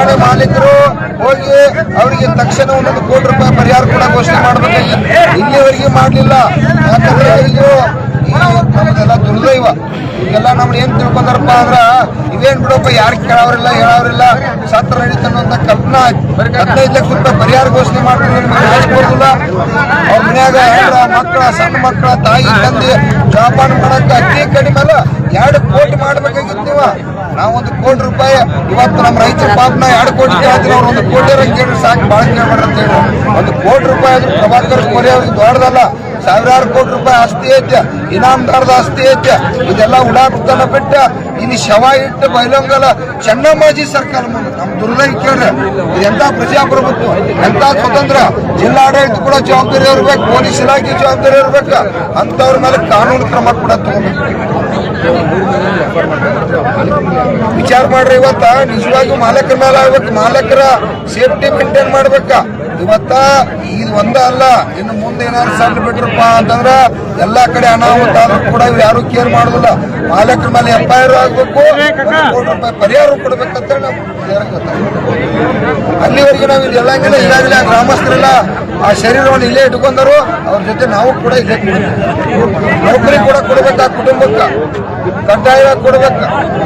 ಕಾರ್ಖಾನೆ ಮಾಲೀಕರು ಹೋಗಿ ಅವರಿಗೆ ತಕ್ಷಣ 1 ಕೋಟಿ ರೂಪಾಯಿ ಪರಿಹಾರ ಕೂಡ ಘೋಷಣೆ ಮಾಡಬೇಕಾಗಿತ್ತು. ಇಲ್ಲಿವರೆಗೆ ಮಾಡಲಿಲ್ಲ. ಯಾಕಂದ್ರೆ ಇದು ನಮ್ದೆಲ್ಲ ದುರ್ದೈವ. ಈಗೆಲ್ಲ ನಮ್ದು ಏನ್ ತಿಳ್ಕೊಂಡಾರಪ್ಪ ಅಂದ್ರ ಇವೇನ್ ಬಿಡಪ್ಪ, ಯಾರು ಕೇಳೋರಿಲ್ಲ ಹೇಳೋರಿಲ್ಲ, ಸತ್ರ ನಡೀತಾನಂತ ಕಲ್ಪನಾ 15 ಲಕ್ಷ ರೂಪಾಯಿ ಪರಿಹಾರ ಘೋಷಣೆ ಮಾಡ್ತಾರೆ. ಕೊಡುದಿಲ್ಲ. ಅವ್ರ ಮನ್ಯಾಗ ಮಕ್ಕಳ, ಸಣ್ಣ ಮಕ್ಕಳ ತಾಯಿ ತಂದೆ ಜೋಪಾನ ಮಾಡಕ್ಕೆ ಅತಿ ಕಡಿಮೆ ಅಲ್ಲ 2 ಕೋಟಿ ಮಾಡ್ಬೇಕಾಗಿತ್ತು. ನೀವು ನಾವು 1 ಕೋಟಿ ರೂಪಾಯಿ ಇವತ್ತು ನಮ್ಮ ರೈತರ ಪಾಪನ 2 ಕೋಟಿ ಕೇಳ್ತೀವಿ. ಅವ್ರು 1 ಕೋಟಿ ಕೇಳಿ ಸಾಕು, ಭಾಳ ಕೇಳ್ಬಾರ್ದು ಅಂತ ಹೇಳಿ 1 ಕೋಟಿ ರೂಪಾಯಿ ಆದ್ರೂ ಪ್ರಭಾಕರ್ ಕೋರಿ ಅವ್ರಿಗೆ ದೊಡ್ಡದಲ್ಲ. ಸಾವಿರಾರು ಕೋಟಿ ರೂಪಾಯಿ ಆಸ್ತಿ ಐತೆ, ಇನಾಮದಾರದ ಆಸ್ತಿ ಐತೆ. ಇದೆಲ್ಲ ಉಡಾಕುತ್ತನ ಬಿಟ್ಟ ಇಲ್ಲಿ ಶವ ಇಟ್ಟು ಬೈಲೊಂಗಲ ಚೆನ್ನಮ್ಮಾಜಿ ಸರ್ಕಾರ ನಮ್ ದುರ್ದೈವ ಕೇಳ್ರಿ. ಇದೆಂತ ಪ್ರಜಾಪ್ರಭುತ್ವ, ಎಂತ ಸ್ವತಂತ್ರ. ಜಿಲ್ಲಾಡಳಿತ ಕೂಡ ಜವಾಬ್ದಾರಿ ಇರ್ಬೇಕು, ಪೊಲೀಸ್ ಇಲಾಖೆ ಜವಾಬ್ದಾರಿ ಇರ್ಬೇಕು. ಅಂತವ್ರ ಮೇಲೆ ಕಾನೂನು ಕ್ರಮ ಕೂಡ ತಗೋಬೇಕು. ವಿಚಾರ ಮಾಡ್ರಿ. ಇವತ್ತ ನಿಜವಾಗಿಯೂ ಮಾಲಕರ ಮೇಲೆ ಆಗ್ಬೇಕು, ಮಾಲಕರ ಸೇಫ್ಟಿ ಮೇಂಟೈನ್ ಮಾಡ್ಬೇಕ. ಇವತ್ತ ಇದು ಒಂದ ಅಲ್ಲ, ಇನ್ನು ಮುಂದೆ ಏನಾದ್ರು ಸಣ್ಣ ಬಿಟ್ರಪ್ಪ ಅಂತಂದ್ರ ಎಲ್ಲಾ ಕಡೆ ಅನಾಹುತ ಆದ್ರೂ ಕೂಡ ಇವ್ರು ಯಾರು ಕೇರ್ ಮಾಡುದಿಲ್ಲ. ಮಾಲಕರ ಮೇಲೆ FIR ಆಗ್ಬೇಕು, 1 ಕೋಟಿ ರೂಪಾಯಿ ಪರಿಹಾರ ಕೊಡ್ಬೇಕಂತ ನಾವು ಅಲ್ಲಿವರೆಗೆ ನಾವು ಇಲ್ಲಿ ಎಲ್ಲಂಗಿಲ್ಲ. ಈಗಾಗಲೇ ಆ ಗ್ರಾಮಸ್ಥರೆಲ್ಲ ಆ ಶರೀರವನ್ನು ಇಲ್ಲೇ ಇಟ್ಕೊಂಡರು. ಅವ್ರ ಜೊತೆ ನಾವು ಕೂಡ ಇಲ್ಲೇ ನೌಕರಿ ಕೂಡ ಕೊಡ್ಬೇಕ, ಕುಟುಂಬಕ್ಕೆ ಕಡ್ಡಾಯ ಕೊಡ್ಬೇಕ,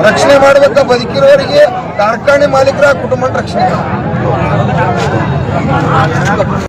ರಕ್ಷಣೆ ಮಾಡ್ಬೇಕ. ಬದುಕಿರೋರಿಗೆ ಕಾರ್ಖಾನೆ ಮಾಲೀಕರ ಕುಟುಂಬ ರಕ್ಷಣೆ.